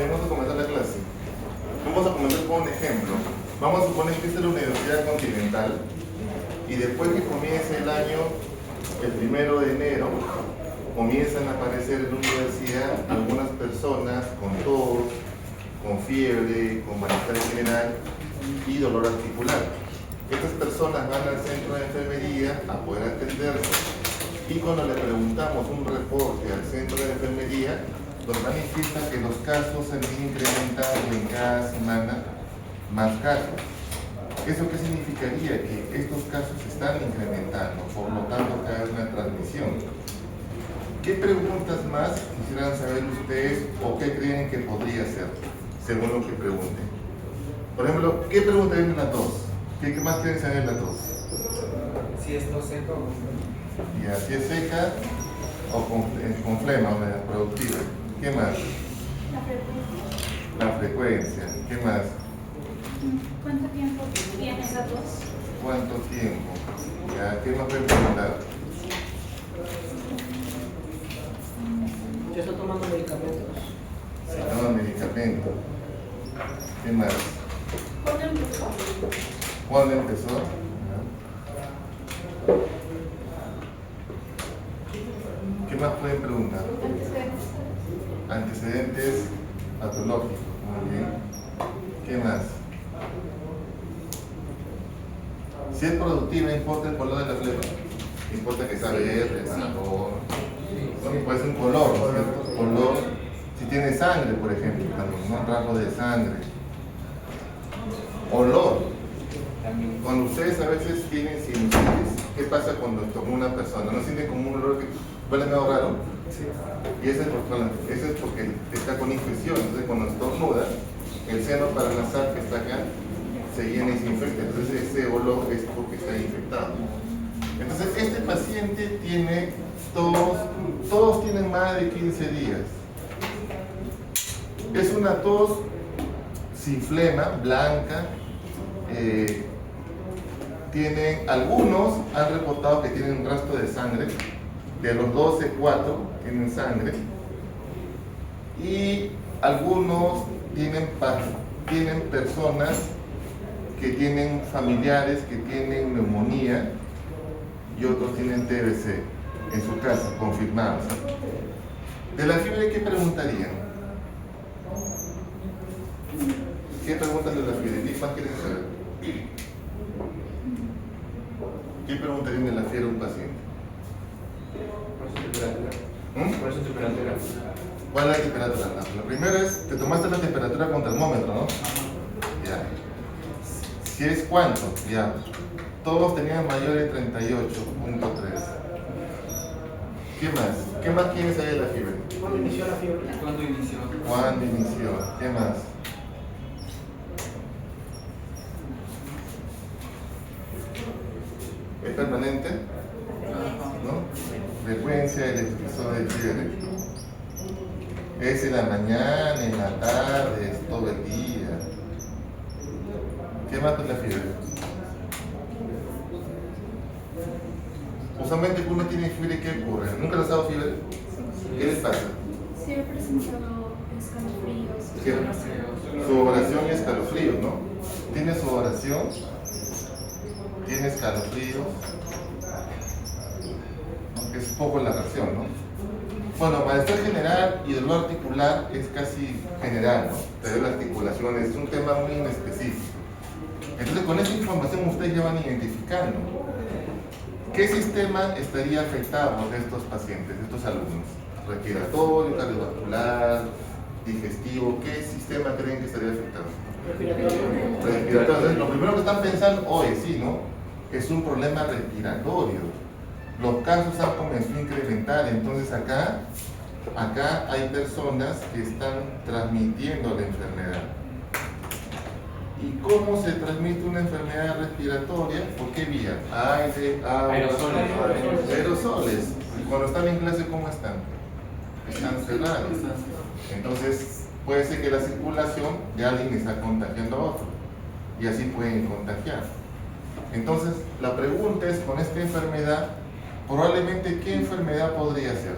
Vamos a comenzar la clase. Vamos a comenzar con un ejemplo. Vamos a suponer que esta es la Universidad Continental y después que comience el año, el 1 de enero, comienzan a aparecer en la universidad algunas personas con tos, con fiebre, con malestar general y dolor articular. Estas personas van al centro de enfermería a poder atenderse y cuando le preguntamos un reporte al centro de enfermería, nos manifiesta que los casos se han incrementado en cada semana más casos. ¿Eso qué significaría? Que estos casos se están incrementando, por lo tanto cada vez una transmisión. ¿Qué preguntas más quisieran saber ustedes o qué creen que podría ser, según lo que pregunten? Por ejemplo, ¿qué preguntarían en la tos? ¿Qué más quieren saber en la tos? Si es tos seca o con flema. Ya, si es seca o con flema o productiva. ¿Qué más? La frecuencia. ¿Qué más? ¿Cuánto tiempo tiene esa tos? ¿Cuánto tiempo? Ya, ¿qué más pueden preguntar? Yo estoy tomando medicamentos. Se toma medicamento. ¿Qué más? ¿Cuándo empezó? ¿Cuándo empezó? ¿Qué más pueden preguntar? Antecedentes patológicos. Muy bien. ¿Qué más? Si es productiva, ¿importa el color de la flema? ¿Importa que sea verde, marrón? Bueno, puede ser un color, ¿no es cierto? Color, si tiene sangre, por ejemplo, también, ¿no? Un rasgo de sangre. Olor. Cuando ustedes a veces tienen sinusitis, ¿qué pasa cuando estornuda una persona? ¿No sienten como un olor que huele medio raro? Sí. Y ese es porque está con infección. Entonces cuando estornuda, el seno paranasal que está acá se llena y se infecta. Entonces ese olor es porque está infectado. Entonces este paciente tiene todos tienen más de 15 días. Es una tos sin flema, blanca. Algunos han reportado que tienen un rastro de sangre. De los 12, 4 tienen sangre. Y algunos tienen personas que tienen familiares que tienen neumonía y otros tienen TBC en su casa, confirmados. De la fiebre, ¿qué preguntarían? ¿Qué preguntan de la fiebre? ¿Qué más quieren saber? ¿Qué preguntarían de la fiebre a un paciente? ¿Cuál es su temperatura? ¿Cuál es su temperatura? ¿Cuál es la temperatura? La primera es, te tomaste la temperatura con termómetro, ¿no? Ya. Si es cuánto, ya. Todos tenían mayor de 38.3. ¿Qué más? ¿Qué más quieren saber de la fiebre? ¿Cuándo inició la fiebre? ¿Cuándo inició? ¿Cuándo inició? ¿Qué más? ¿Es permanente? ¿No? Frecuencia del episodio de fiebre. Es en la mañana, en la tarde, es todo el día. ¿Qué más con la fiebre? Usualmente cuando uno tiene fiebre, ¿qué ocurre? ¿Nunca les ha dado fiebre? ¿Qué les pasa? Sí, he presentado escalofríos. Sudoración y escalofríos, ¿no? ¿Tiene sudoración? ¿Tiene escalofríos? Aunque es poco la reacción, ¿no? Bueno, malestar general y dolor articular es casi general, ¿no? Te duele las articulaciones, es un tema muy inespecífico. Entonces, con esta información ustedes ya van identificando qué sistema estaría afectado de estos pacientes, de estos alumnos. Respiratorio, cardiovascular, digestivo, ¿qué sistema creen que estaría afectado? Respiratorio. Entonces, lo primero que están pensando hoy, sí, ¿no? Es un problema respiratorio. Los casos han comenzado a incrementar, entonces acá hay personas que están transmitiendo la enfermedad. ¿Y cómo se transmite una enfermedad respiratoria? ¿Por qué vía? Aire, agua, aerosoles. Y cuando están en clase, ¿cómo están? Están cerrados. Entonces, puede ser que la circulación de alguien está contagiando a otro y así pueden contagiar. Entonces, la pregunta es, con esta enfermedad, probablemente, ¿qué enfermedad podría ser?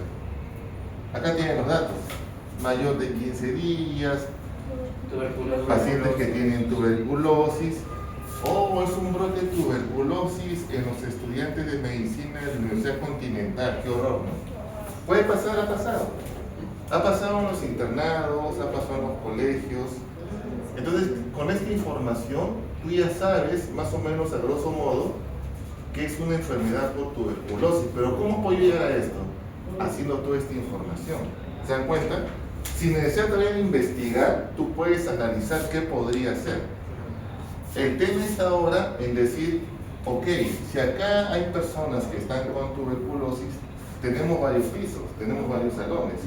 Acá tienen los datos: mayor de 15 días, pacientes que tienen tuberculosis, o es un brote de tuberculosis en los estudiantes de medicina de la Universidad Continental. ¡Qué horror!, ¿no? Puede pasar, ha pasado. Ha pasado en los internados, ha pasado en los colegios. Entonces, con esta información, tú ya sabes, más o menos a grosso modo, que es una enfermedad por tuberculosis. Pero ¿cómo puedo llegar a esto? Haciendo toda esta información. ¿Se dan cuenta? Sin necesidad todavía de investigar, tú puedes analizar qué podría ser. El tema está ahora en decir, ok, si acá hay personas que están con tuberculosis, tenemos varios pisos, tenemos varios salones,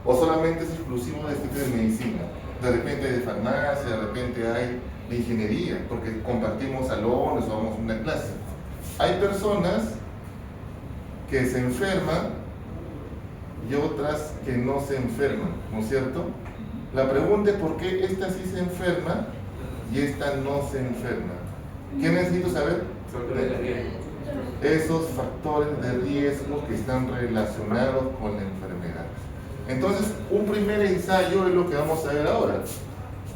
o solamente es exclusivo de este de medicina. De repente hay de farmacia, de repente hay de ingeniería, porque compartimos salones o vamos a una clase. Hay personas que se enferman y otras que no se enferman, ¿no es cierto? La pregunta es por qué esta sí se enferma y esta no se enferma. ¿Qué necesito saber? Esos factores de riesgo que están relacionados con la enfermedad. Entonces, un primer ensayo es lo que vamos a ver ahora.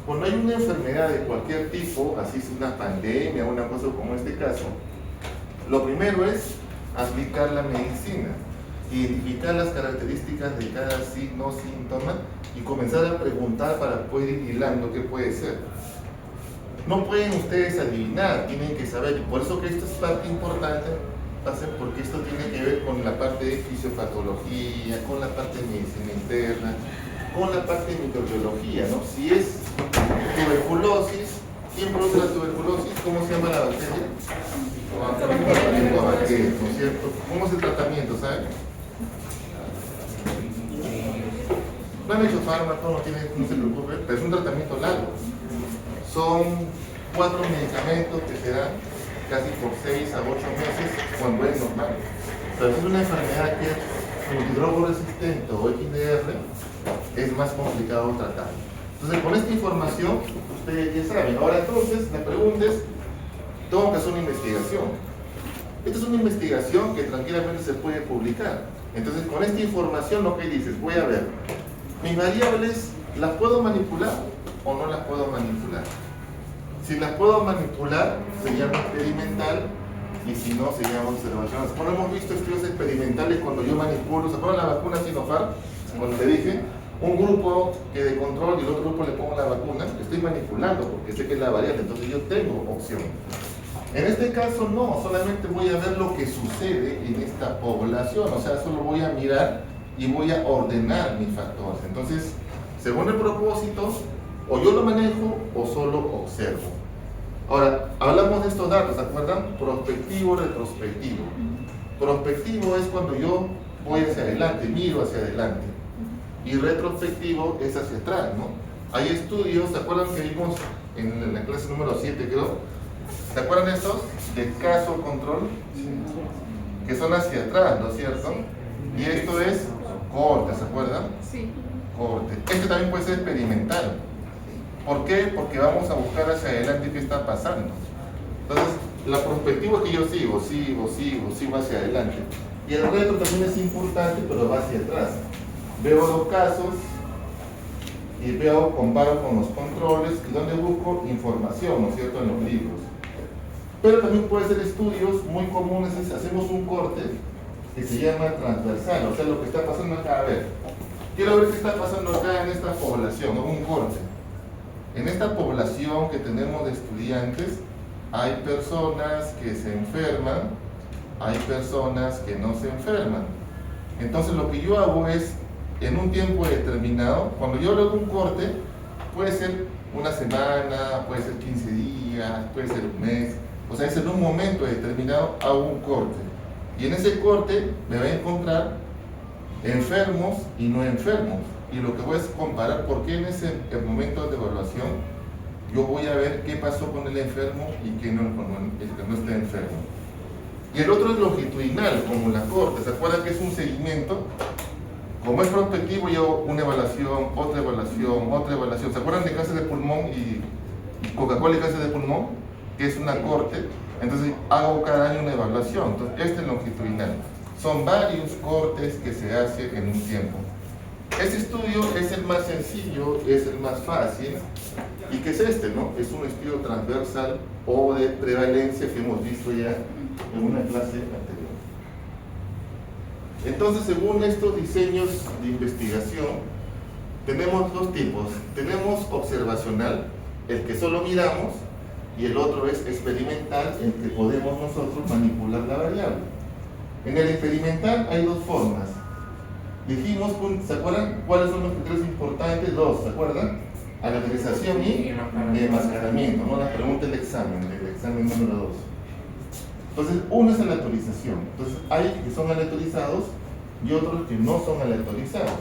Cuando hay una enfermedad de cualquier tipo, así es una pandemia, una cosa como este caso, lo primero es aplicar la medicina, identificar las características de cada signo o síntoma y comenzar a preguntar para poder ir hilando qué puede ser. No pueden ustedes adivinar, tienen que saber, y por eso que esto es parte importante, porque esto tiene que ver con la parte de fisiopatología, con la parte de medicina interna, con la parte de microbiología, ¿no? Si es tuberculosis, ¿quién produce la tuberculosis? ¿Cómo se llama la bacteria? Bacteria, ¿no es cierto? ¿Cómo es el tratamiento, saben? No han hecho fármaco, no se preocupe, pero es un tratamiento largo. Son 4 medicamentos que se dan casi por 6 a 8 meses cuando es normal. Pero si es una enfermedad que es multidrogo resistente o XDR, es más complicado tratar. Entonces, con esta información, ustedes ya saben. Ahora, entonces, la pregunta es, tengo que hacer una investigación. Esta es una investigación que tranquilamente se puede publicar. Entonces, con esta información, lo que dices, voy a ver, mis variables, ¿las puedo manipular o no las puedo manipular? Si las puedo manipular, se llama experimental, y si no, se llama observacional. Como hemos visto estudios experimentales cuando yo manipulo, ¿se acuerdan la vacuna Sinopharm? Cuando te dije, un grupo que de control y el otro grupo le pongo la vacuna, estoy manipulando porque sé que es la variable, entonces yo tengo opción. En este caso no, solamente voy a ver lo que sucede en esta población, o sea, solo voy a mirar y voy a ordenar mis factores. Entonces, según el propósito, o yo lo manejo o solo observo. Ahora, hablamos de estos datos, ¿se acuerdan? Prospectivo, retrospectivo. Prospectivo es cuando yo voy hacia adelante, miro hacia adelante. Y retrospectivo es hacia atrás, ¿no? Hay estudios, ¿se acuerdan que vimos en la clase número 7, creo? ¿Se acuerdan de estos? De caso control, que son hacia atrás, ¿no es cierto? Y esto es corte, ¿se acuerdan? Sí. Corte. Este también puede ser experimental. ¿Por qué? Porque vamos a buscar hacia adelante qué está pasando. Entonces, la perspectiva es que yo sigo hacia adelante. Y el retro también es importante, pero va hacia atrás. Veo los casos y comparo con los controles y donde busco información, ¿no es cierto?, en los libros. Pero también puede ser estudios muy comunes, hacemos un corte que se llama transversal, o sea, lo que está pasando acá. A ver, quiero ver qué está pasando acá en esta población, ¿no? Un corte. En esta población que tenemos de estudiantes, hay personas que se enferman, hay personas que no se enferman. Entonces lo que yo hago es, en un tiempo determinado, cuando yo hago un corte, puede ser una semana, puede ser 15 días, puede ser un mes, o sea, es en un momento determinado hago un corte. Y en ese corte me voy a encontrar enfermos y no enfermos. Y lo que voy a es comparar por qué en ese momento de evaluación yo voy a ver qué pasó con el enfermo y qué no, el que no está enfermo. Y el otro es longitudinal, como la corte. ¿Se acuerdan que es un seguimiento? Como es prospectivo, yo una evaluación, otra evaluación, otra evaluación. ¿Se acuerdan de cáncer de pulmón y Coca-Cola y cáncer de pulmón? Que es una corte. Entonces hago cada año una evaluación. Entonces este es longitudinal. Son varios cortes que se hacen en un tiempo. Este estudio es el más sencillo, es el más fácil. ¿Y qué es este, no? Es un estudio transversal o de prevalencia que hemos visto ya en una clase anterior. Entonces, según estos diseños de investigación, tenemos dos tipos. Tenemos observacional, el que solo miramos, y el otro es experimental, el que podemos nosotros manipular la variable. En el experimental hay dos formas. Dijimos, ¿se acuerdan cuáles son los criterios importantes? Dos, ¿se acuerdan? Aleatorización y enmascaramiento, ¿no? La pregunta del examen número 2. Entonces, uno es aleatorización. Entonces, hay que son aleatorizados y otros que no son aleatorizados.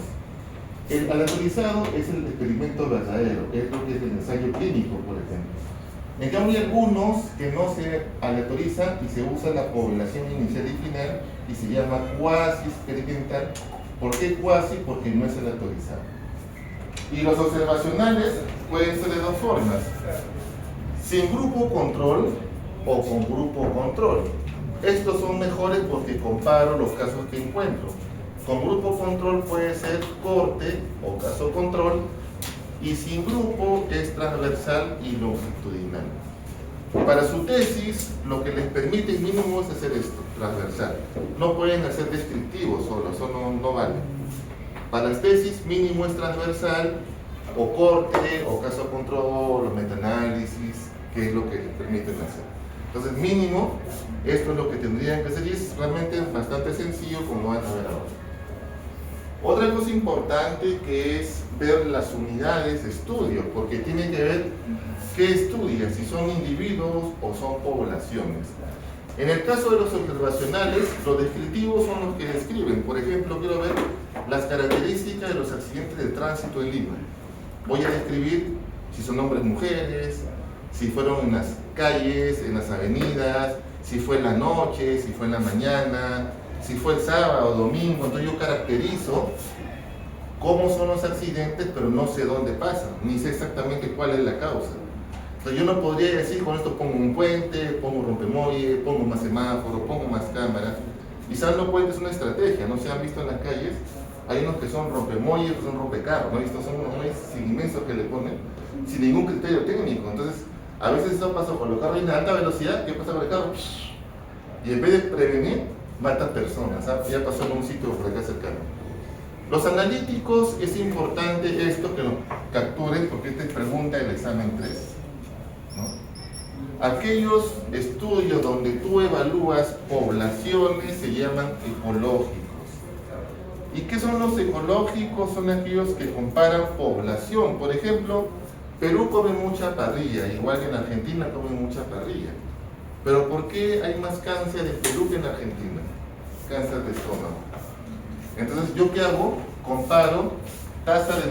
El aleatorizado es el experimento verdadero, es lo que es el ensayo clínico, por ejemplo. En cambio, hay algunos que no se aleatorizan y se usa la población inicial y final y se llama cuasi experimental. ¿Por qué cuasi? Porque no es aleatorizado. Y los observacionales pueden ser de dos formas: sin grupo control o con grupo control. Estos son mejores porque comparo los casos que encuentro. Con grupo control puede ser corte o caso control, y sin grupo es transversal y longitudinal. Para su tesis, lo que les permite mínimo es hacer esto, transversal. No pueden hacer descriptivo solo, eso no vale. Para las tesis, mínimo es transversal, o corte, o caso control, o metaanálisis, que es lo que les permiten hacer. Entonces, mínimo, esto es lo que tendrían que hacer, y es realmente bastante sencillo, como van a ver ahora. Otra cosa importante que es ver las unidades de estudio, porque tiene que ver qué estudia, si son individuos o son poblaciones. En el caso de los observacionales, los descriptivos son los que describen. Por ejemplo, quiero ver las características de los accidentes de tránsito en Lima. Voy a describir si son hombres, mujeres, si fueron en las calles, en las avenidas, si fue en la noche, si fue en la mañana, si fue el sábado o domingo. Entonces yo caracterizo cómo son los accidentes, pero no sé dónde pasan, ni sé exactamente cuál es la causa. Entonces yo no podría decir, con esto pongo un puente, pongo un rompemuelle, pongo más semáforos, pongo más cámaras. Quizás los puentes es una estrategia, no se han visto en las calles, hay unos que son rompemuelles, otros son rompecarros, ¿no? Estos son unos muelles inmensos que le ponen sin ningún criterio técnico. Entonces, a veces eso pasa por los carros en alta velocidad, ¿qué pasa con el carro? Y en vez de prevenir, mata personas, ¿sabes? Ya pasó en un sitio por acá cercano. Los analíticos, es importante esto que lo capturen porque esta es pregunta del examen 3, ¿no? Aquellos estudios donde tú evalúas poblaciones se llaman ecológicos. ¿Y qué son los ecológicos? Son aquellos que comparan población. Por ejemplo, Perú come mucha parrilla, igual que en Argentina come mucha parrilla. Pero ¿por qué hay más cáncer en Perú que en Argentina? Cáncer de estómago. Entonces, ¿yo qué hago? Comparo tasa de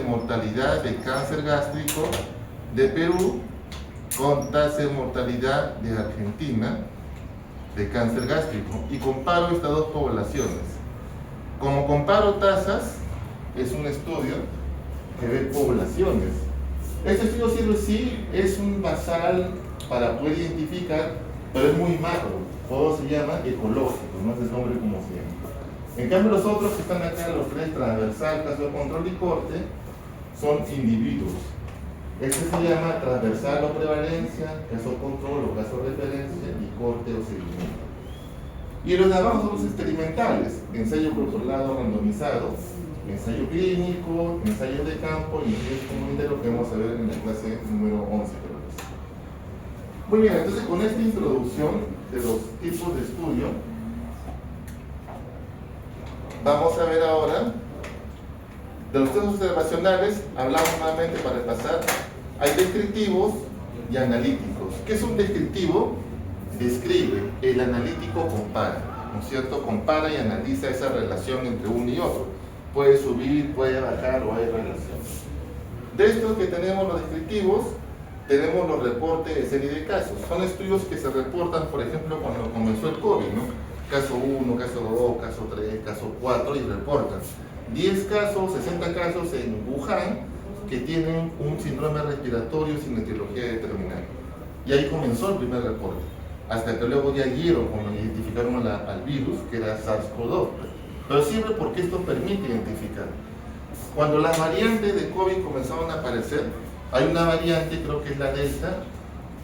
mortalidad de cáncer gástrico de Perú con tasa de mortalidad de Argentina de cáncer gástrico, y comparo estas dos poblaciones. Como comparo tasas, es un estudio que ve poblaciones. Este estudio sirve, sí, es un basal para poder identificar, pero es muy macro. Todo se llama ecológico, no es el nombre como se llama. En cambio, los otros que están acá, los tres, transversal, caso de control y corte, son individuos. Este se llama transversal o prevalencia, caso control o caso referencia, y corte o seguimiento. Y los de abajo son los experimentales: ensayo controlado randomizado, ensayo clínico, ensayo de campo y ensayo comunitario, que vamos a ver en la clase número 11, creo que es. Muy bien, entonces con esta introducción de los tipos de estudio, vamos a ver ahora de los estudios observacionales. Hablamos nuevamente para pasar. Hay descriptivos y analíticos. ¿Qué es un descriptivo? Describe, el analítico compara, ¿no es cierto? Compara y analiza esa relación entre uno y otro. Puede subir, puede bajar, o hay relación. De estos que tenemos los descriptivos, tenemos los reportes de serie de casos. Son estudios que se reportan, por ejemplo, cuando comenzó el COVID, ¿no? caso 1, caso 2, caso 3, caso 4 y reportan 10 casos, 60 casos en Wuhan que tienen un síndrome respiratorio sin etiología determinada. Y ahí comenzó el primer reporte, hasta que luego ya dieron, cuando identificaron al virus, que era SARS-CoV-2. Pero sirve porque esto permite identificar. Cuando las variantes de COVID comenzaron a aparecer, hay una variante, creo que es la Delta,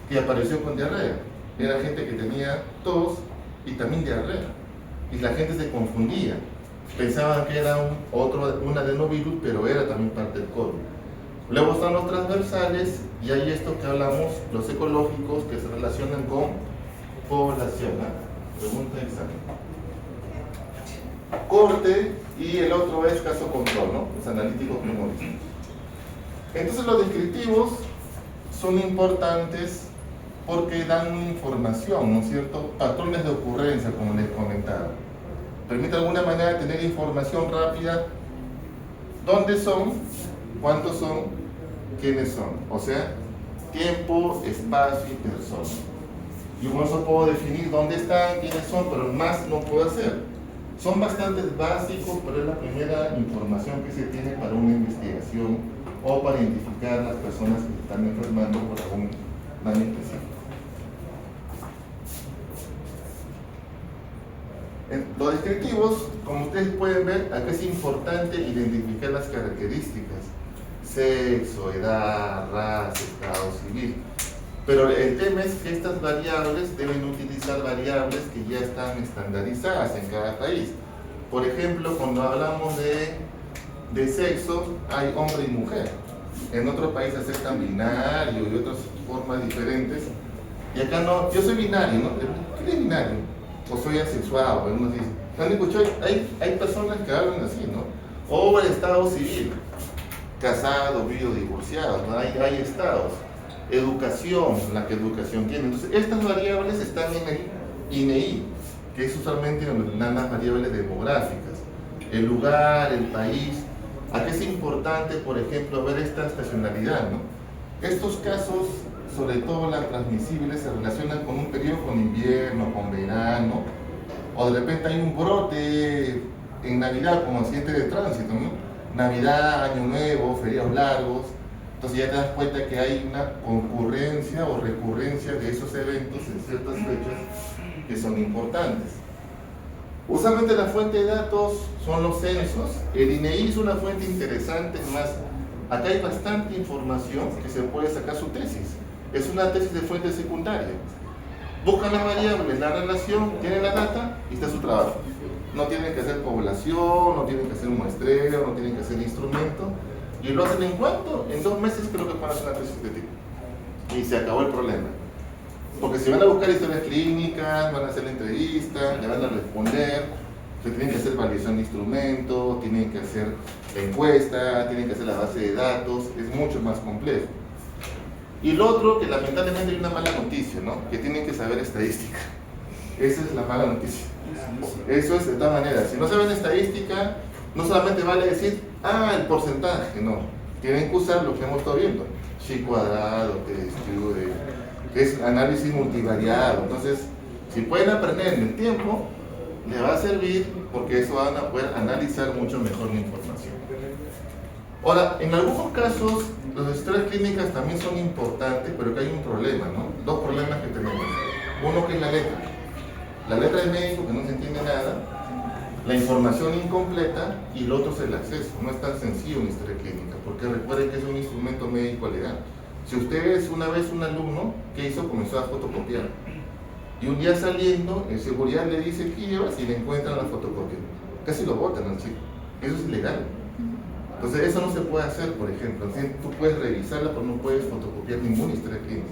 que apareció con diarrea. Era gente que tenía tos y también diarrea. Y la gente se confundía. Pensaban que era un adenovirus, pero era también parte del COVID. Luego están los transversales y hay esto que hablamos, los ecológicos, que se relacionan con población. Pregunta examen. Corte y el otro es caso control, ¿no? Los analíticos memorísticos. Entonces los descriptivos son importantes porque dan información, ¿no es cierto? Patrones de ocurrencia, como les comentaba. Permite de alguna manera tener información rápida. ¿Dónde son? ¿Cuántos son? ¿Quiénes son? O sea, tiempo, espacio y persona. Y con eso puedo definir dónde están, quiénes son, pero más no puedo hacer. Son bastante básicos, pero es la primera información que se tiene para una investigación o para identificar a las personas que se están enfermando por algún daño específico. Los descriptivos, como ustedes pueden ver, acá es importante identificar las características: sexo, edad, raza, estado civil. Pero el tema es que estas variables deben utilizar variables que ya están estandarizadas en cada país. Por ejemplo, cuando hablamos de sexo, hay hombre y mujer. En otros países aceptan binario y otras formas diferentes. Y acá no, yo soy binario, ¿no? ¿Qué es binario? O soy asexuado, algunos dicen. ¿Han escuchado? Hay personas que hablan así, ¿no? O el estado civil, casado, viudo, divorciado, ¿no? Hay estados. Educación, la que educación tiene. Entonces, estas variables están en el INEI, que es usualmente las variables demográficas. El lugar, el país. Aquí es importante, por ejemplo, ver esta estacionalidad, ¿no? Estos casos, sobre todo las transmisibles, se relacionan con un periodo, con invierno, con verano, o de repente hay un brote en Navidad como accidente de tránsito, ¿no? Navidad, Año Nuevo, feriados largos. Entonces ya te das cuenta que hay una concurrencia o recurrencia de esos eventos en ciertas fechas que son importantes. Usualmente la fuente de datos son los censos. El INEI es una fuente interesante, más acá hay bastante información que se puede sacar su tesis. Es una tesis de fuente secundaria. Buscan las variables, la relación, tienen la data y está su trabajo. No tienen que hacer población, no tienen que hacer muestreo, no tienen que hacer instrumento. Y lo hacen en cuánto? En 2 meses creo que pueden hacer una tesis de tipo. Y se acabó el problema. Porque si van a buscar historias clínicas, van a hacer la entrevista, le van a responder, se tienen que hacer validación de instrumento, tienen que hacer la encuesta, tienen que hacer la base de datos, es mucho más complejo. Y lo otro, que lamentablemente hay una mala noticia, ¿no? Que tienen que saber estadística. Esa es la mala noticia. Eso es de todas maneras. Si no saben estadística, no solamente vale decir, el porcentaje, no. Tienen que usar lo que hemos estado viendo. Chi cuadrado, que es análisis multivariado. Entonces, si pueden aprender en el tiempo, les va a servir porque eso van a poder analizar mucho mejor la información. Ahora, en algunos casos, las historias clínicas también son importantes, pero que hay un problema, ¿no? 2 problemas que tenemos. Uno que es la letra. La letra del médico, que no se entiende nada, la información incompleta, y el otro es el acceso. No es tan sencillo una historia clínica, porque recuerden que es un instrumento médico legal. Si usted es una vez un alumno, ¿qué hizo? Comenzó a fotocopiar. Y un día saliendo, el seguridad le dice, ¿qué llevas? Y le encuentran la fotocopia. Casi lo botan al chico. Eso es ilegal. Entonces eso no se puede hacer, por ejemplo. Entonces, tú puedes revisarla, pero no puedes fotocopiar ninguna historia clínica.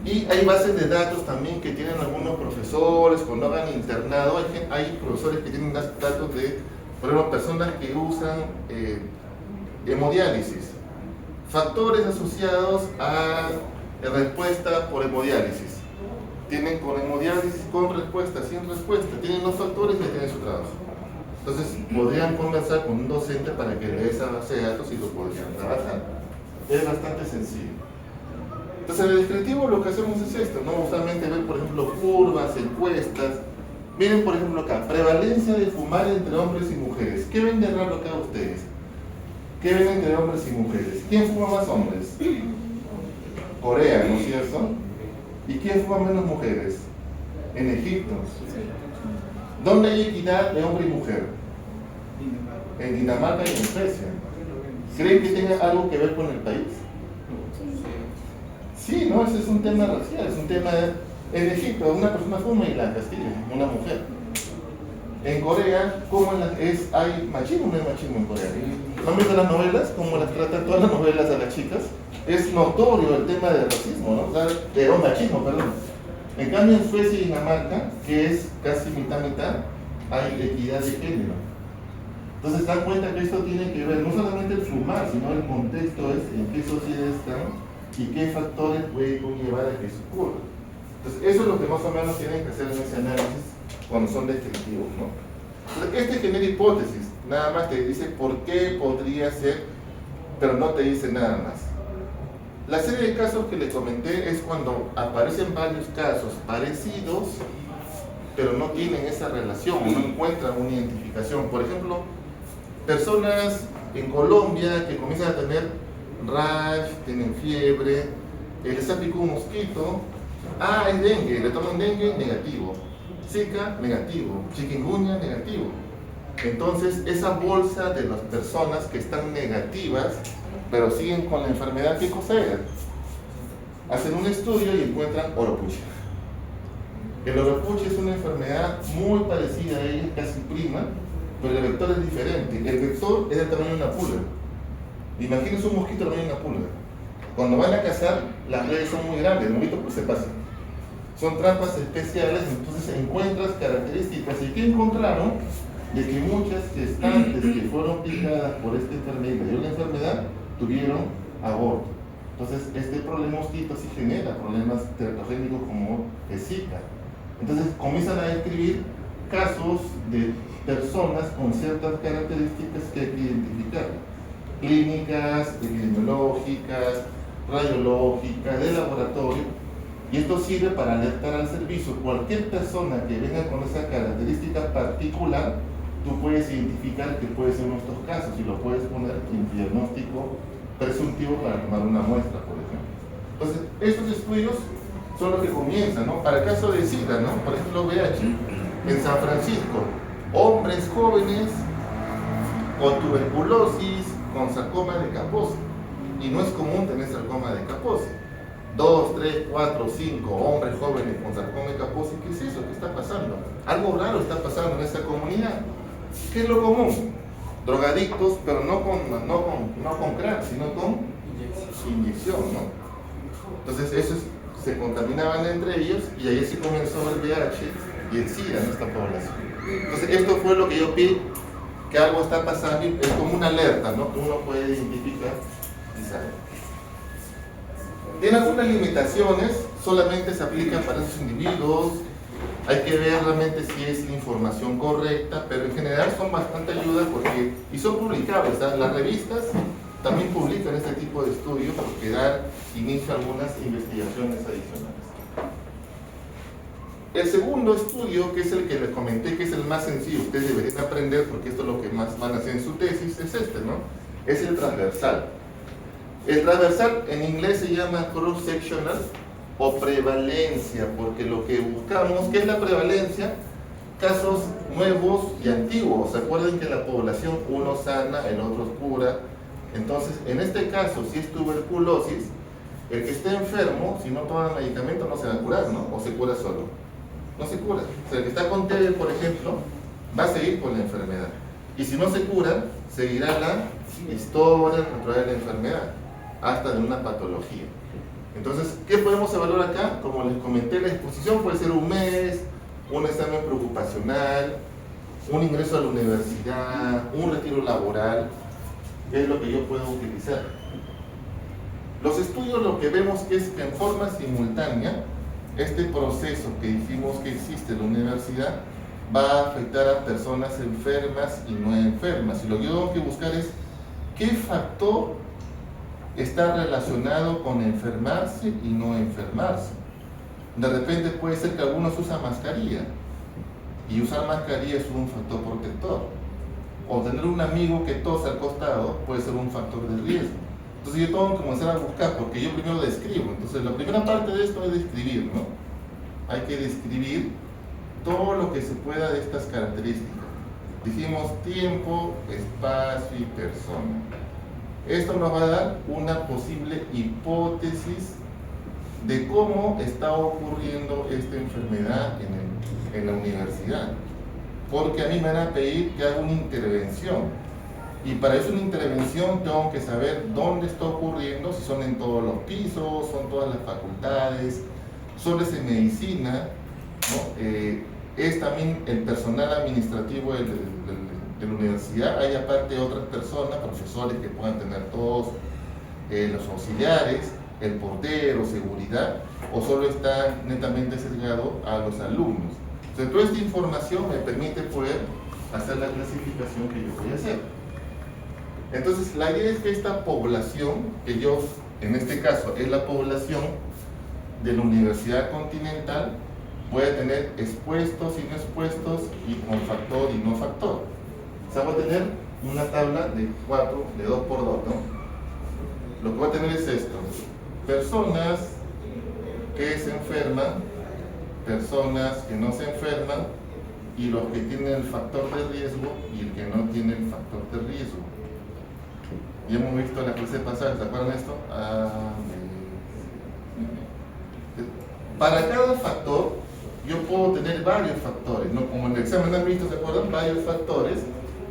Y hay bases de datos también que tienen algunos profesores, cuando hagan internado, hay profesores que tienen datos de, por ejemplo, personas que usan hemodiálisis. Factores asociados a respuesta por hemodiálisis. Tienen con hemodiálisis, con respuesta, sin respuesta. Tienen los factores que tienen su trabajo. Entonces, podrían conversar con un docente para que le dé esa base de datos y lo podrían trabajar. Es bastante sencillo. Entonces, en el descriptivo lo que hacemos es esto, ¿no? Usualmente ver, por ejemplo, curvas, encuestas, Miren, por ejemplo, acá, prevalencia de fumar entre hombres y mujeres. ¿Qué ven de raro acá ustedes? ¿Qué ven entre hombres y mujeres? ¿Quién fuma más hombres? Corea, ¿no es cierto? ¿Y quién fuma menos mujeres? En Egipto. ¿Dónde hay equidad de hombre y mujer? En Dinamarca y en Suecia. ¿Creen que tenga algo que ver con el país? Sí, no, ese es un tema racial, es un tema... En Egipto, una persona fuma y la castigan, una mujer. En Corea, ¿cómo hay machismo o no hay machismo en Corea? ¿No han visto las novelas? ¿Cómo las tratan todas las novelas a las chicas? Es notorio el tema del racismo, ¿no? O sea, de machismo, perdón. En cambio, en Suecia y Dinamarca, que es casi mitad-mitad, hay equidad de género. Entonces, dan cuenta que esto tiene que ver no solamente el fumar, sino el contexto es en qué sociedad están y qué factores puede conllevar a que eso ocurra. Entonces, eso es lo que más o menos tienen que hacer en ese análisis cuando son descriptivos, ¿no? Entonces, este genera hipótesis, nada más te dice por qué podría ser, pero no te dice nada más. La serie de casos que le comenté es cuando aparecen varios casos parecidos, pero no tienen esa relación, no encuentran una identificación. Por ejemplo, personas en Colombia que comienzan a tener rash, tienen fiebre, les ha picado un mosquito, es dengue, le toman dengue, negativo, Zika, negativo, chikungunya, negativo. Entonces, esa bolsa de las personas que están negativas, pero siguen con la enfermedad, ¿qué cosa es? Hacen un estudio y encuentran oropuche. El oropuche es una enfermedad muy parecida a ella, casi prima, pero el vector es diferente. El vector es del tamaño de una pulga. Imagínense un mosquito del tamaño de una pulga. Cuando van a cazar, las redes son muy grandes, el mosquito pues se pasa. Son trampas especiales, entonces encuentras características. ¿Y qué encontraron? De que muchas gestantes que fueron picadas por esta enfermedad y le dio la enfermedad, tuvieron aborto. Entonces, este problema mosquito sí genera problemas teratogénicos como el Zika. Entonces, comienzan a describir casos de personas con ciertas características que hay que identificar. Clínicas, epidemiológicas, radiológicas, de laboratorio. Y esto sirve para alertar al servicio. Cualquier persona que venga con esa característica particular, tú puedes identificar que puede ser uno de estos casos y lo puedes poner en diagnóstico presuntivo para tomar una muestra, por ejemplo. Entonces, estos estudios son los que comienzan, ¿no? Para el caso de SIDA, ¿no? Por ejemplo, VIH, en San Francisco, hombres jóvenes con tuberculosis, con sarcoma de Kaposi. Y no es común tener sarcoma de Kaposi. 2, 3, 4, 5 hombres jóvenes con sarcoma de Kaposi, ¿qué es eso? ¿Qué está pasando? Algo raro está pasando en esa comunidad. ¿Qué es lo común? Drogadictos, pero no con crack, sino con inyección, ¿no? Entonces, esos se contaminaban entre ellos y ahí se comenzó el VIH y el SIDA en esta población. Entonces, esto fue lo que yo vi, que algo está pasando y es como una alerta, ¿no? Que uno puede identificar y saber. Tiene algunas limitaciones, solamente se aplican para esos individuos, hay que ver realmente si es la información correcta, pero en general son bastante ayuda porque, y son publicables, ¿sabes? Las revistas también publican este tipo de estudios porque dan inicio a algunas investigaciones adicionales. El segundo estudio, que es el que les comenté, que es el más sencillo, ustedes deberían aprender porque esto es lo que más van a hacer en su tesis, es este, ¿no? Es el transversal. El transversal en inglés se llama cross-sectional o prevalencia, porque lo que buscamos, ¿qué es la prevalencia? Casos nuevos y antiguos. ¿Se acuerdan que la población uno sana, el otro cura? Entonces, en este caso, si es tuberculosis, el que esté enfermo, si no toma medicamento, no se va a curar, ¿no? O se cura solo. No se cura. O sea, el que está con TB, por ejemplo, va a seguir con la enfermedad. Y si no se cura, seguirá la historia natural de la enfermedad, hasta de una patología. Entonces, ¿qué podemos evaluar acá? Como les comenté, la exposición puede ser un mes, un examen preocupacional, un ingreso a la universidad, un retiro laboral, es lo que yo puedo utilizar. Los estudios lo que vemos que es que en forma simultánea, este proceso que dijimos que existe en la universidad va a afectar a personas enfermas y no enfermas. Y lo que yo tengo que buscar es qué factor está relacionado con enfermarse y no enfermarse. De repente puede ser que algunos usan mascarilla y usar mascarilla es un factor protector. O tener un amigo que tose al costado puede ser un factor de riesgo. Entonces yo tengo que comenzar a buscar, porque yo primero describo. Entonces la primera parte de esto es describir, ¿no? Hay que describir todo lo que se pueda de estas características. Dijimos tiempo, espacio y persona. Esto nos va a dar una posible hipótesis de cómo está ocurriendo esta enfermedad en la universidad. Porque a mí me van a pedir que haga una intervención. Y para eso una intervención tengo que saber dónde está ocurriendo, si son en todos los pisos, son todas las facultades, solo es en medicina, ¿no? Es también el personal administrativo de la universidad, hay aparte otras personas, profesores que puedan tener todos, los auxiliares, el portero, seguridad, o solo está netamente sesgado a los alumnos. Entonces toda esta información me permite poder hacer la clasificación que yo voy a hacer. Entonces la idea es que esta población, que yo, en este caso es la población de la Universidad Continental, puede tener expuestos y no expuestos, y con factor y no factor. O sea, voy a tener una tabla de 4, de 2 por 2, ¿no? Lo que voy a tener es esto: personas que se enferman, personas que no se enferman, y los que tienen el factor de riesgo y el que no tiene el factor de riesgo. Ya hemos visto la clase pasada, ¿se acuerdan de esto? Para cada factor, yo puedo tener varios factores, ¿no? Como en el examen han visto, ¿se acuerdan? Varios factores.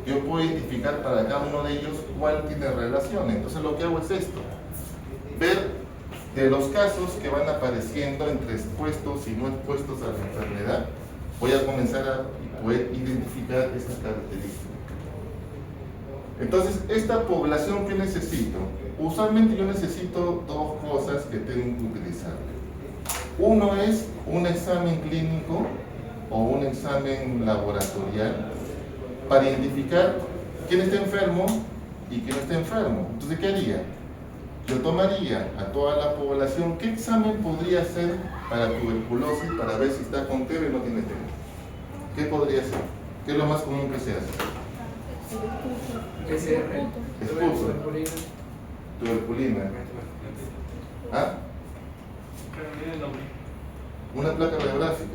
Yo puedo identificar para cada uno de ellos cuál tiene relación. Entonces lo que hago es esto: ver de los casos que van apareciendo entre expuestos y no expuestos a la enfermedad. Voy a comenzar a poder identificar estas características. Entonces, esta población que necesito, usualmente yo necesito dos cosas que tengo que utilizar. Uno es un examen clínico o un examen laboratorial para identificar quién está enfermo y quién no está enfermo. Entonces, ¿qué haría? Yo tomaría a toda la población. ¿Qué examen podría hacer para tuberculosis para ver si está con TB o no tiene TB? ¿Qué podría ser? ¿Qué es lo más común que se hace? PCR. Expulso. Tuberculina. ¿Ah? Una placa radiográfica.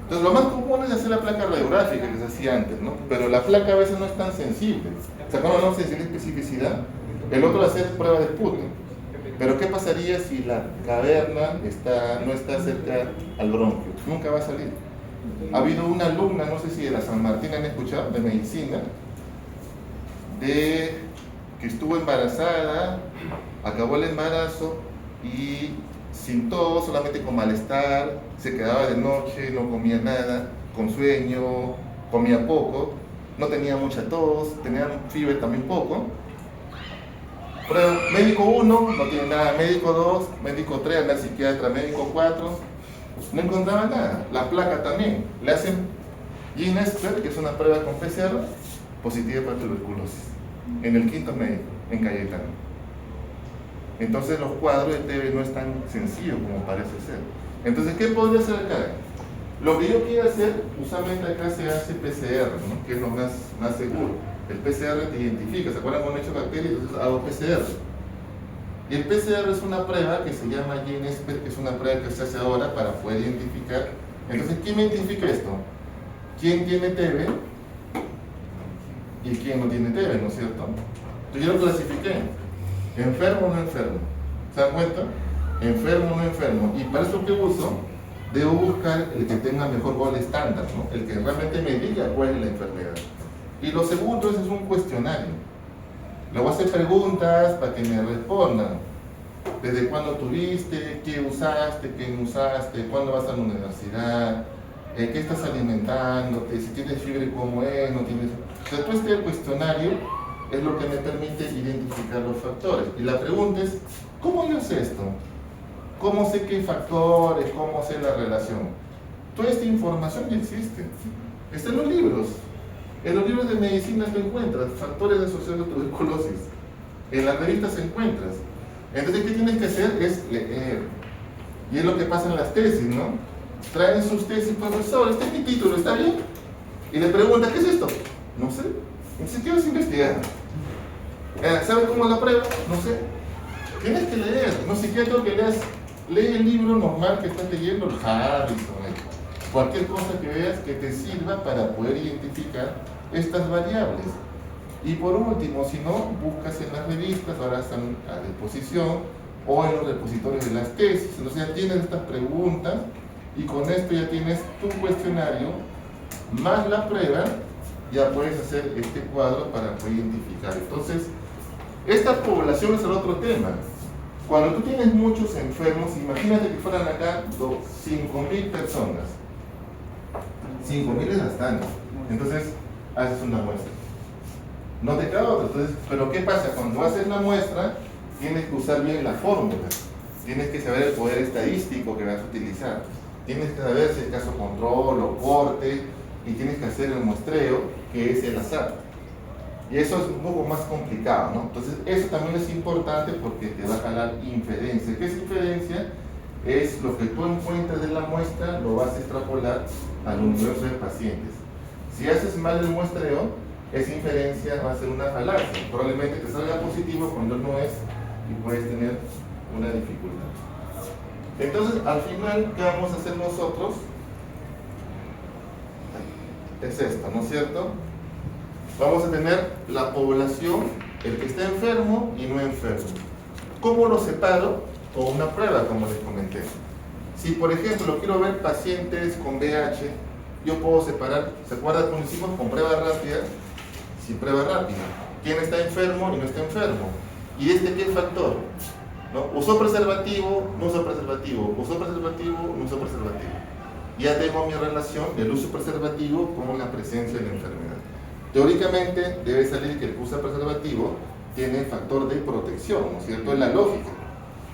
Entonces lo más común es hacer la placa radiográfica que se hacía antes, ¿no? Pero la placa a veces no es tan sensible. ¿Sacamos la sensibilidad y especificidad? El otro es hacer prueba de Sputnik. Pero ¿qué pasaría si la caverna no está cerca al bronquio? Nunca va a salir. Ha habido una alumna, no sé si de la San Martín han escuchado, de medicina, que estuvo embarazada, acabó el embarazo y sin tos, solamente con malestar, se quedaba de noche, no comía nada, con sueño, comía poco, no tenía mucha tos, tenía fiebre también poco. Prueba, médico 1, no tiene nada, médico 2, médico 3, anda al psiquiatra, médico 4, no encontraba nada. La placa también, le hacen GeneSpert, que es una prueba con PCR, positiva para tuberculosis, en el quinto médico, en Cayetano. Entonces los cuadros de TB no es tan sencillo como parece ser. Entonces, ¿qué podría hacer acá? Lo que yo quiero hacer, usualmente acá se hace PCR, ¿no? Que es lo más seguro. El PCR te identifica, ¿se acuerdan cuando he hecho bacterias? Entonces hago PCR. Y el PCR es una prueba que se llama GeneSpert, que es una prueba que se hace ahora para poder identificar. Entonces, ¿quién me identifica esto? ¿Quién tiene TB y quién no tiene TB, ¿no es cierto? Entonces yo lo clasifiqué: enfermo o no enfermo. ¿Se dan cuenta? Enfermo o no enfermo. Y para eso que uso, debo buscar el que tenga mejor gol estándar, ¿no? El que realmente me diga cuál es la enfermedad. Y lo segundo es un cuestionario. Le voy a hacer preguntas para que me respondan. ¿Desde cuándo tuviste? ¿Qué usaste? ¿Qué no usaste? ¿Cuándo vas a la universidad? ¿Qué estás alimentándote? Si tienes fiebre, ¿cómo es? ¿No tienes? Después del cuestionario es lo que me permite identificar los factores. Y la pregunta es, ¿cómo yo sé esto? ¿Cómo sé qué factores? ¿Cómo sé la relación? Toda esta información ya existe. Está en los libros. En los libros de medicina lo encuentras, factores asociados a tuberculosis. En las revistas encuentras. Entonces, ¿qué tienes que hacer? Es leer. Y es lo que pasa en las tesis, ¿no? traen sus tesis, profesor, este es mi título, ¿está bien? Y le pregunta, ¿qué es esto? No sé. Entonces, ¿qué vas a investigar? ¿Sabes cómo es la prueba? No sé. Tienes que leer, no siquiera tengo que leas, lee el libro normal que estás leyendo, el Harrison, cualquier cosa que veas que te sirva para poder identificar estas variables. Y por último, si no, buscas en las revistas, ahora están a disposición, o en los repositorios de las tesis. Entonces ya tienes estas preguntas y con esto ya tienes tu cuestionario más la prueba, ya puedes hacer este cuadro para poder identificar. Entonces, esta población es el otro tema. Cuando tú tienes muchos enfermos, imagínate que fueran acá 5.000 personas. 5.000 es bastante. Entonces, haces una muestra. No te cabe otra. Entonces, pero ¿qué pasa? Cuando haces la muestra, tienes que usar bien la fórmula. Tienes que saber el poder estadístico que vas a utilizar. Tienes que saber si es caso control o corte, y tienes que hacer el muestreo, que es el azar. Y eso es un poco más complicado, ¿no? Entonces, eso también es importante porque te va a jalar inferencia. ¿Qué es inferencia? Es lo que tú encuentras de la muestra, lo vas a extrapolar al universo de pacientes. Si haces mal el muestreo, esa inferencia va a ser una falacia. Probablemente te salga positivo cuando no es y puedes tener una dificultad. Entonces, al final, ¿qué vamos a hacer nosotros? Es esto, ¿no es cierto? Vamos a tener la población, el que está enfermo y no enfermo. ¿Cómo lo separo? Con una prueba, como les comenté. Si, por ejemplo, quiero ver pacientes con VIH, yo puedo separar, ¿se acuerdan cuando hicimos con prueba rápida? Sin prueba rápida. ¿Quién está enfermo y no está enfermo? ¿Y qué factor? ¿No? ¿Usó preservativo? ¿No usó preservativo? ¿Usó preservativo? ¿No usó preservativo? Ya tengo mi relación del uso preservativo con la presencia de la enfermedad. Teóricamente debe salir que el que usa preservativo tiene factor de protección, ¿no es cierto? Es la lógica.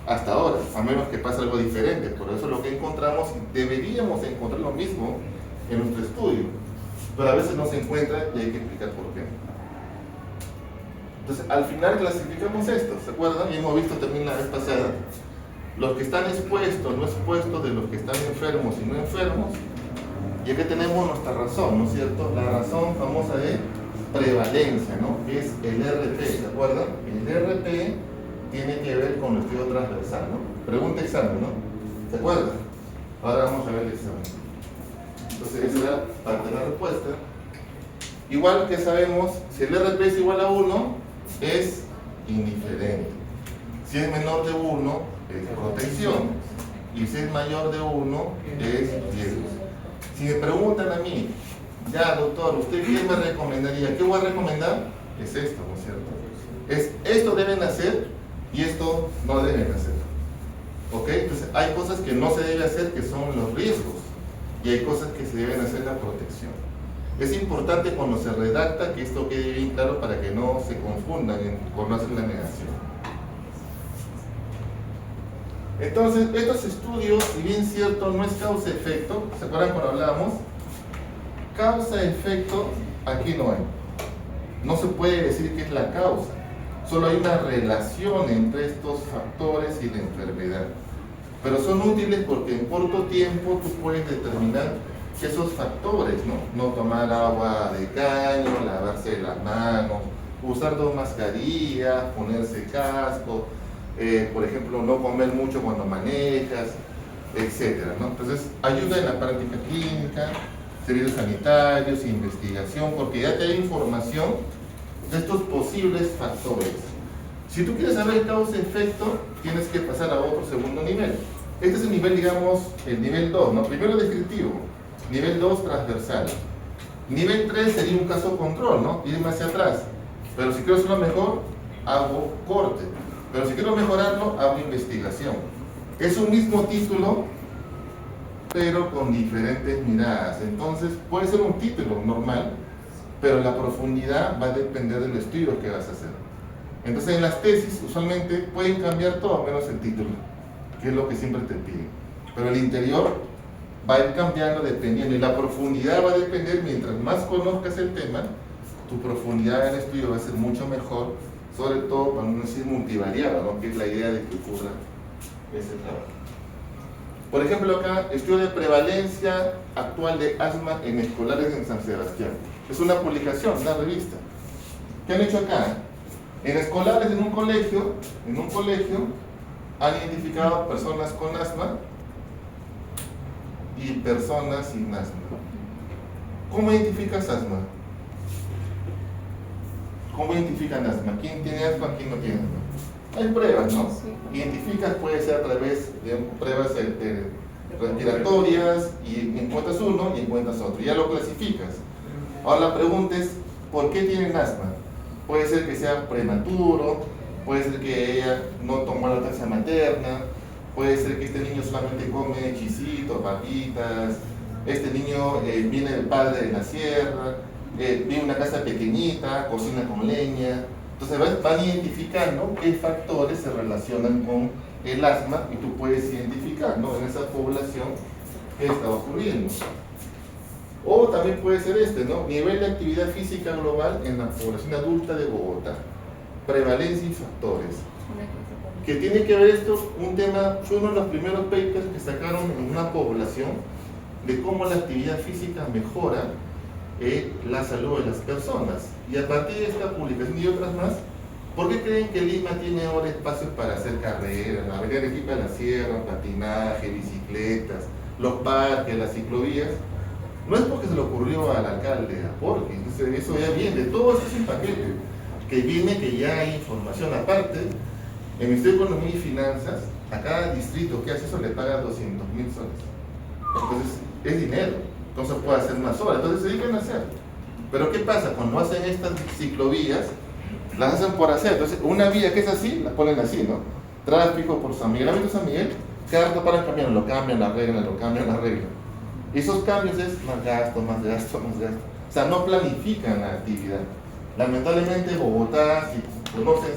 Hasta ahora, a menos que pase algo diferente. Por eso lo que encontramos, deberíamos encontrar lo mismo en nuestro estudio. Pero a veces no se encuentra y hay que explicar por qué. Entonces, al final clasificamos esto, ¿se acuerdan? Y hemos visto también la vez pasada. Los que están expuestos, no expuestos, de los que están enfermos y no enfermos. Y aquí tenemos nuestra razón, ¿no es cierto? La razón famosa de prevalencia, ¿no? Que es el RP, ¿se acuerdan? El RP tiene que ver con el estudio transversal, ¿no? Pregunta examen, ¿no? ¿Se acuerdan? Ahora vamos a ver el examen. Entonces, esa era parte de la respuesta. Igual que sabemos, si el RP es igual a 1, es indiferente. Si es menor de 1, es protección. Y si es mayor de 1, es riesgo. Si me preguntan a mí, ya doctor, ¿usted qué me recomendaría? ¿Qué voy a recomendar? Es esto, ¿no es cierto? Es esto deben hacer y esto no deben hacer. ¿Ok? Entonces hay cosas que no se debe hacer que son los riesgos y hay cosas que se deben hacer la protección. Es importante cuando se redacta que esto quede bien claro para que no se confundan cuando hacen la negación. Entonces, estos estudios, si bien cierto, no es causa-efecto, ¿se acuerdan cuando hablábamos? Causa-efecto, aquí no hay. No se puede decir que es la causa. Solo hay una relación entre estos factores y la enfermedad. Pero son útiles porque en corto tiempo tú puedes determinar esos factores, ¿no? No tomar agua de caño, lavarse las manos, usar 2 mascarillas, ponerse casco, por ejemplo, no comer mucho cuando manejas, etcétera, ¿no? Entonces, ayuda en la práctica clínica, servicios sanitarios, investigación, porque ya te da información de estos posibles factores. Si tú quieres saber causa-efecto, tienes que pasar a otro segundo nivel. Este es el nivel, digamos, el nivel 2, ¿no? Primero descriptivo, nivel 2 transversal. Nivel 3 sería un caso control, ¿no? Irme hacia atrás. Pero si quiero hacerlo mejor, hago corte. Pero si quiero mejorarlo, hago investigación. Es un mismo título, pero con diferentes miradas. Entonces, puede ser un título normal, pero la profundidad va a depender del estudio que vas a hacer. Entonces, en las tesis, usualmente pueden cambiar todo menos el título, que es lo que siempre te piden. Pero el interior va a ir cambiando dependiendo, y la profundidad va a depender, mientras más conozcas el tema, tu profundidad en el estudio va a ser mucho mejor, sobre todo para no decir multivariada, ¿no? Que es la idea de que ocurra ese trabajo. Por ejemplo, acá, estudio de prevalencia actual de asma en escolares en San Sebastián. Es una publicación, una revista. ¿Qué han hecho acá? En escolares en un colegio, han identificado personas con asma y personas sin asma. ¿Cómo identificas asma? ¿Cómo identifican asma? ¿Quién tiene asma? ¿Quién no tiene asma? Hay pruebas, ¿no? Sí. Identificas, puede ser a través de pruebas respiratorias y encuentras uno y encuentras otro. Ya lo clasificas. Ahora la pregunta es, ¿por qué tienen asma? Puede ser que sea prematuro, puede ser que ella no tomó la lactancia materna, puede ser que este niño solamente come chisitos, papitas, este niño viene del padre de la sierra, vive en una casa pequeñita, cocina con leña. Entonces van identificando qué factores se relacionan con el asma y tú puedes identificar, ¿no?, en esa población qué está ocurriendo. O también puede ser ¿no?, nivel de actividad física global en la población adulta de Bogotá, prevalencia y factores. Que tiene que ver esto, un tema, fue uno de los primeros papers que sacaron en una población de cómo la actividad física mejora la salud de las personas. Y a partir de esta publicación y otras más, ¿por qué creen que Lima tiene ahora espacios para hacer carreras, la Avenida Arequipa de la Sierra, patinaje, bicicletas, los parques, las ciclovías? No es porque se le ocurrió al alcalde, porque eso ya viene, todo eso es un paquete que viene, que ya hay información. Aparte, el Ministerio de Economía y Finanzas, a cada distrito que hace eso le paga 200.000 soles. Entonces, es dinero, entonces puede hacer más horas, entonces se dedican a hacer. Pero ¿qué pasa? Cuando hacen estas ciclovías, las hacen por hacer. Entonces, una vía que es así, la ponen así, ¿no? Tráfico por San Miguel, ¿ha San Miguel? Cada rato para cambiar, lo cambian, la arreglan, lo cambian, la arreglan. Y esos cambios es más gasto, más gasto, más gasto. O sea, no planifican la actividad. Lamentablemente, Bogotá, si conoces,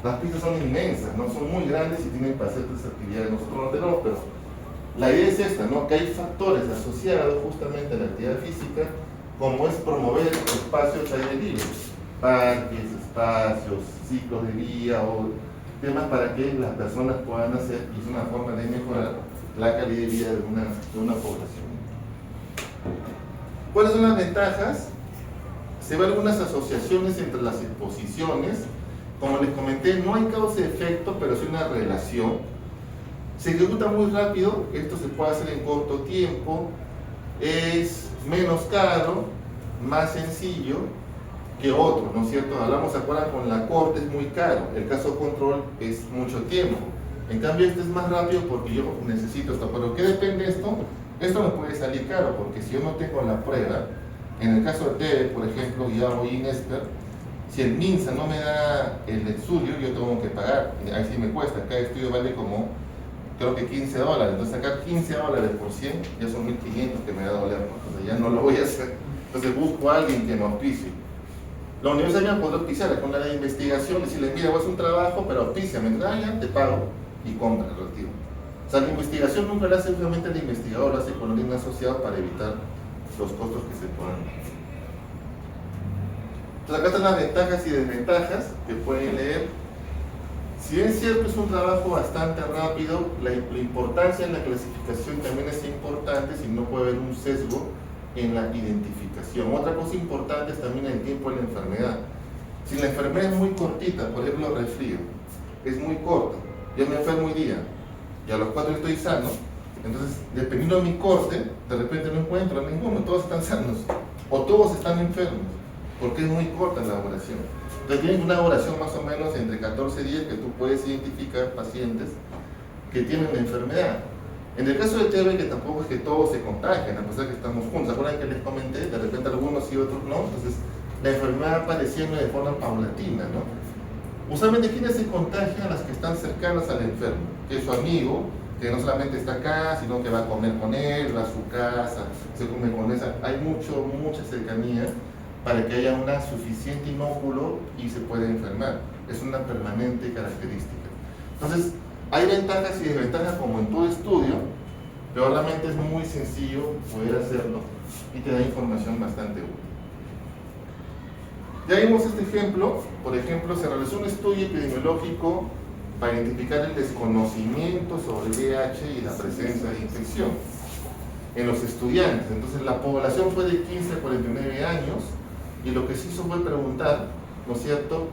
las pistas son inmensas, ¿no? Son muy grandes y tienen para hacer estas actividades. Nosotros no tenemos, pero la idea es esta, ¿no?, que hay factores asociados justamente a la actividad física, como es promover espacios al aire libre, parques, espacios, ciclos de vía o temas para que las personas puedan hacer, y es una forma de mejorar la calidad de vida de una población. ¿Cuáles son las ventajas? Se ven algunas asociaciones entre las exposiciones. Como les comenté, no hay causa y efecto, pero sí una relación. Se ejecuta muy rápido, esto se puede hacer en corto tiempo, es menos caro, más sencillo que otros, ¿no es cierto? Hablamos, ¿se acuerdan? Con la corte es muy caro, el caso control es mucho tiempo. En cambio, este es más rápido porque yo necesito esto. ¿Pero qué depende esto? Esto me puede salir caro, porque si yo no tengo la prueba, en el caso de TV, por ejemplo, y hago INESPER, si el MINSA no me da el estudio, yo tengo que pagar, ahí sí me cuesta. Cada estudio vale como, creo que $15, entonces sacar $15 por 100 ya son 1.500 que me va a doler, ¿no? Entonces ya no lo voy a hacer. Entonces busco a alguien que me auspicie. La universidad me podrá auspiciar con la de investigación, decirle, mira, voy a hacer un trabajo, pero auspíciame, ya te pago y compra el retiro. O sea, la investigación nunca la hace obviamente el investigador, la hace con alguien asociado para evitar los costos que se puedan. Entonces acá están las ventajas y desventajas que pueden leer. Si bien es cierto, es un trabajo bastante rápido, la importancia en la clasificación también es importante, si no puede haber un sesgo en la identificación. Otra cosa importante es también el tiempo de la enfermedad. Si la enfermedad es muy cortita, por ejemplo el resfrío, es muy corto, yo me enfermo hoy día y a los 4 estoy sano, entonces dependiendo de mi corte, de repente no encuentro a ninguno, todos están sanos o todos están enfermos, porque es muy corta la oración. Entonces tienes una oración más o menos entre 14 días que tú puedes identificar pacientes que tienen la enfermedad. En el caso de TB, que tampoco es que todos se contagian, a pesar que estamos juntos. ¿Se acuerdan que les comenté? De repente algunos y otros no. Entonces la enfermedad va apareciendo de forma paulatina, ¿no? Usualmente, ¿quiénes se contagian? Las que están cercanas al enfermo, que es su amigo, que no solamente está acá, sino que va a comer con él, va a su casa, se come con esa. Hay mucha cercanía para que haya una suficiente inóculo y se pueda enfermar. Es una permanente característica. Entonces, hay ventajas y desventajas como en todo estudio, pero realmente es muy sencillo poder hacerlo y te da información bastante útil. Ya vimos este ejemplo. Por ejemplo, se realizó un estudio epidemiológico para identificar el desconocimiento sobre el VIH y la presencia de infección en los estudiantes. Entonces la población fue de 15 a 49 años y lo que se hizo fue preguntar, ¿no es cierto?,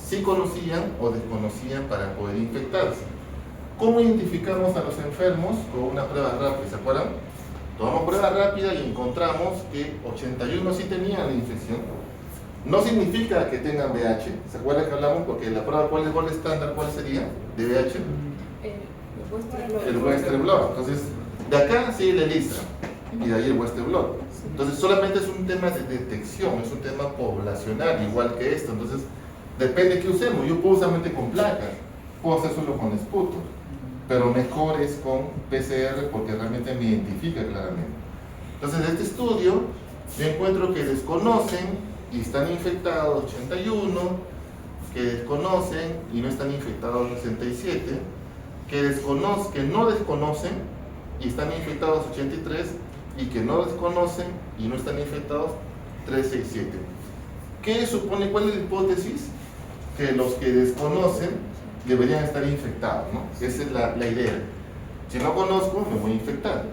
si conocían o desconocían para poder infectarse. ¿Cómo identificamos a los enfermos? Con una prueba rápida, ¿se acuerdan? Tomamos prueba rápida y encontramos que 81 sí tenían la infección. No significa que tengan VIH, ¿se acuerdan que hablamos? Porque la prueba, ¿cuál es el gol estándar? ¿Cuál sería de VIH? El Western blot. Entonces, de acá sigue la ELISA y de ahí el Western blot. Entonces, solamente es un tema de detección, es un tema poblacional, igual que esto. Entonces, depende de qué usemos. Yo puedo usar con placas, puedo hacer solo con esputo, pero mejor es con PCR porque realmente me identifica claramente. Entonces, en este estudio, yo encuentro que desconocen y están infectados 81, que desconocen y no están infectados 67, que no desconocen y están infectados 83 y que no desconocen y no están infectados 367. ¿Qué supone? ¿Cuál es la hipótesis? Que los que desconocen deberían estar infectados, ¿no? Esa es la idea. Si no conozco, me voy a infectar.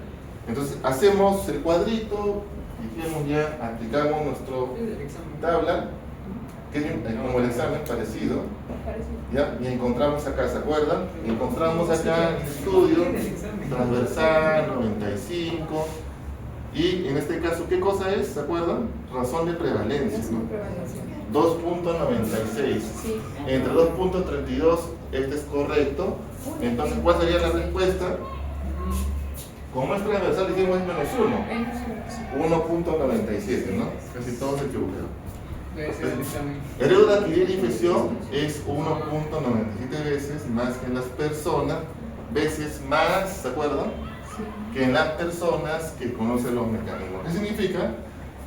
Entonces hacemos el cuadrito, dijimos ya, aplicamos nuestro tabla, que es como el examen parecido, ¿ya? Y encontramos acá, ¿se acuerdan? Encontramos acá en el estudio, transversal, 95, y en este caso, ¿qué cosa es? ¿Se acuerdan? Razón de prevalencia, ¿no? 2.96. Entre 2.32, este es correcto. Entonces, ¿cuál sería la respuesta? Como es transversal, dijimos es menos 1. 1.97, ¿no? Casi todos se equivocaron. El riesgo de adquirir infección es 1.97 veces más que en las personas, veces más, ¿se acuerdan? Que en las personas que conocen los mecanismos. ¿Qué significa?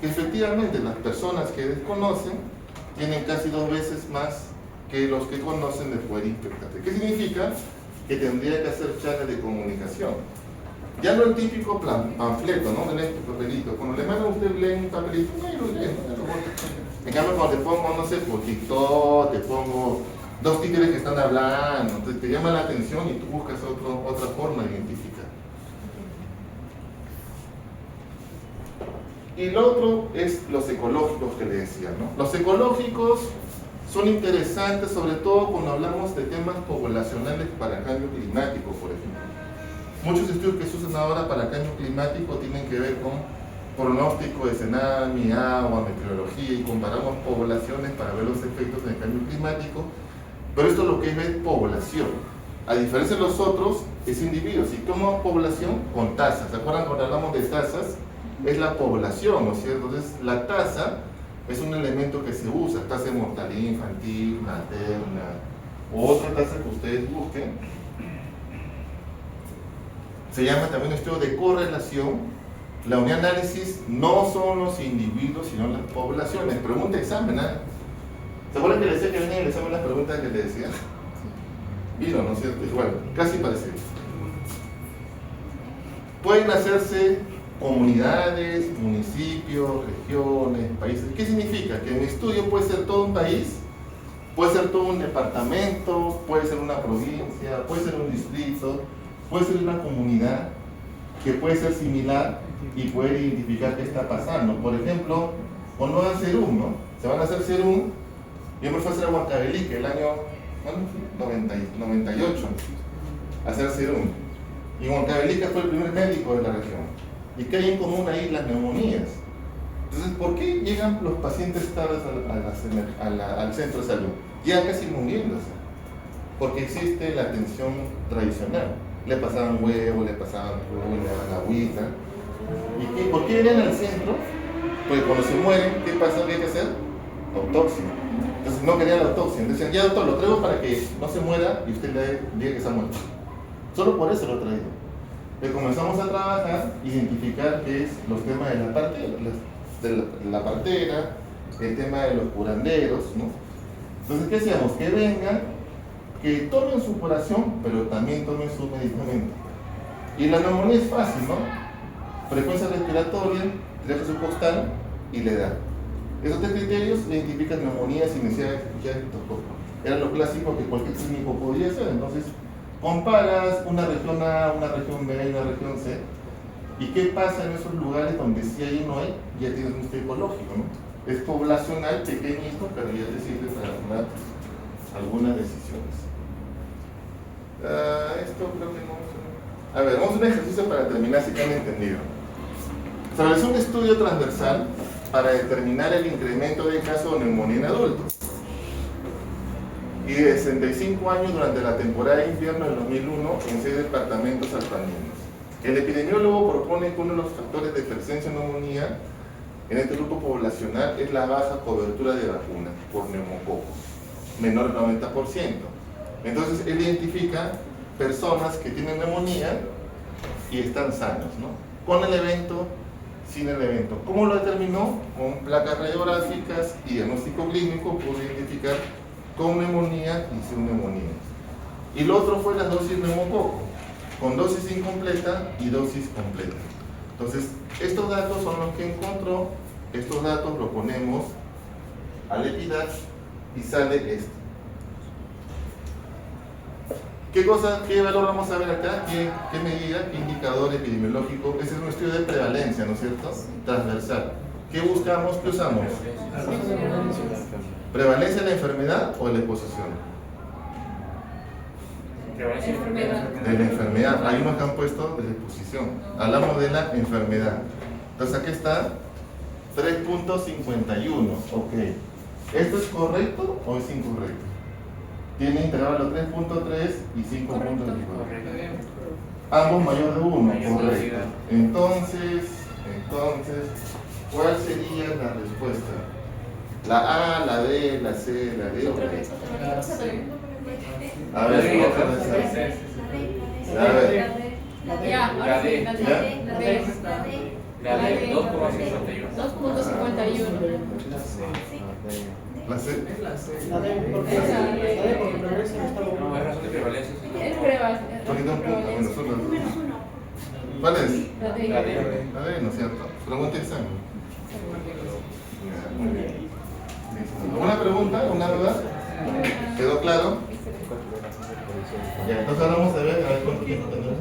Que efectivamente las personas que desconocen tienen casi 2 veces más que los que conocen de poder infectarse. ¿Qué significa? Que tendría que hacer channel de comunicación. Ya no el típico panfleto, ¿no? De este papelito. Cuando le mandan a usted leen un papelito, no lo leen, no lo leen. En cambio, cuando te pongo, no sé, por TikTok, te pongo 2 títeres que están hablando, te llama la atención y tú buscas otra forma de identificar. Y lo otro es los ecológicos que le decía, ¿no? Los ecológicos son interesantes, sobre todo cuando hablamos de temas poblacionales para cambio climático, por ejemplo. Muchos estudios que se usan ahora para cambio climático tienen que ver con pronóstico de tsunami, agua, meteorología, y comparamos poblaciones para ver los efectos del cambio climático, pero esto lo que es población. A diferencia de los otros, es individuos. Y como población, con tasas. ¿Se acuerdan cuando hablamos de tasas? Es la población, ¿no es cierto? Entonces, la tasa es un elemento que se usa, tasa de mortalidad infantil, materna, o otra tasa que ustedes busquen. Se llama también estudio de correlación. La unidad de análisis no son los individuos, sino las poblaciones. Pregunta examen, ¿eh? ¿Se acuerdan que le decía que venía el examen las preguntas que le decía? Vino, ¿no es cierto? Bueno, casi parecido. Pueden hacerse comunidades, municipios, regiones, países. ¿Qué significa? Que mi estudio puede ser todo un país, puede ser todo un departamento, puede ser una provincia, puede ser un distrito, puede ser una comunidad que puede ser similar y puede identificar qué está pasando. Por ejemplo, cuando van a hacer ¿no? Se van a hacer serum. Yo me fui a hacer a Huancavelica el año 98 a hacer serum. Y Huancavelica fue el primer médico de la región. ¿Y qué hay en común ahí? Las neumonías. Entonces, ¿por qué llegan los pacientes tarde al centro de salud? Llegan casi muriéndose. Porque existe la atención tradicional. Le pasaban huevo, le pasaban jugo, le daban agüita. ¿Y por qué vienen al centro? Porque cuando se mueren, ¿qué pasa? ¿Qué hay que hacer? Autopsia. Entonces no querían la autopsia. Entonces, ya doctor, lo traigo para que no se muera y usted le diga que está muerto. Solo por eso lo traigo. Entonces comenzamos a trabajar, identificar qué es los temas de la partera, el tema de los curanderos, ¿no? Entonces, ¿qué hacíamos? Que vengan, que tomen su curación, pero también tomen su medicamento. Y la neumonía es fácil, ¿no? Frecuencia respiratoria, teléfono postal y la edad. Esos 3 criterios identifican neumonía sin necesidad de escuchar el endoscopio. era lo clásico que cualquier clínico podía hacer. Entonces, comparas una región A, una región B y una región C, y qué pasa en esos lugares donde sí hay y no hay, ya tienes un estudio ecológico, ¿no? Es poblacional, pequeñito, pero ya te sirve para tomar algunas decisiones. Esto creo que no. A ver, vamos a un ejercicio para terminar si que han entendido. Se realizó un estudio transversal para determinar el incremento de casos de neumonía en adultos. Y de 65 años durante la temporada de invierno del 2001 en 6 departamentos alpaninos. El epidemiólogo propone que uno de los factores de presencia de neumonía en este grupo poblacional es la baja cobertura de vacunas por neumococo, menor del 90%. Entonces él identifica personas que tienen neumonía y están sanos, ¿no? Con el evento, sin el evento. ¿Cómo lo determinó? Con placas radiográficas y diagnóstico clínico pudo identificar con neumonía y sin neumonía. Y lo otro fue las dosis neumococo, con dosis incompleta y dosis completa. Entonces, estos datos son los que encontró, estos datos lo ponemos al Epidax y sale esto. ¿Qué valor vamos a ver acá? ¿Qué medida? ¿Qué indicador epidemiológico? Ese es un estudio de prevalencia, ¿no es cierto? Transversal. ¿Qué buscamos? ¿Qué usamos? ¿Prevalencia de la enfermedad o de la exposición? De la enfermedad. Hay unos que han puesto de la exposición. Hablamos de la enfermedad. Entonces aquí está 3.51. Ok. ¿Esto es correcto o es incorrecto? Tiene intervalo 3.3 y 5.5. Ambos mayor de 1. Correcto. Entonces, ¿cuál sería la respuesta? La A, la B, la C, la D o la E. A ver, otra vez. A ver. La de 2,51. 2.51. La C. La D, porque prevalece no está No, es bueno. razón de prevalencia. Es pruebas. Poquito un punto. Bueno, son las dos. ¿Cuál es? La de- La de- A ver, ¿no es cierto? Pregunta examen. Muy bien. Listo. ¿Alguna pregunta? ¿Una duda? ¿Quedó claro? Ya, entonces ahora vamos a ver cuánto tiempo tenemos.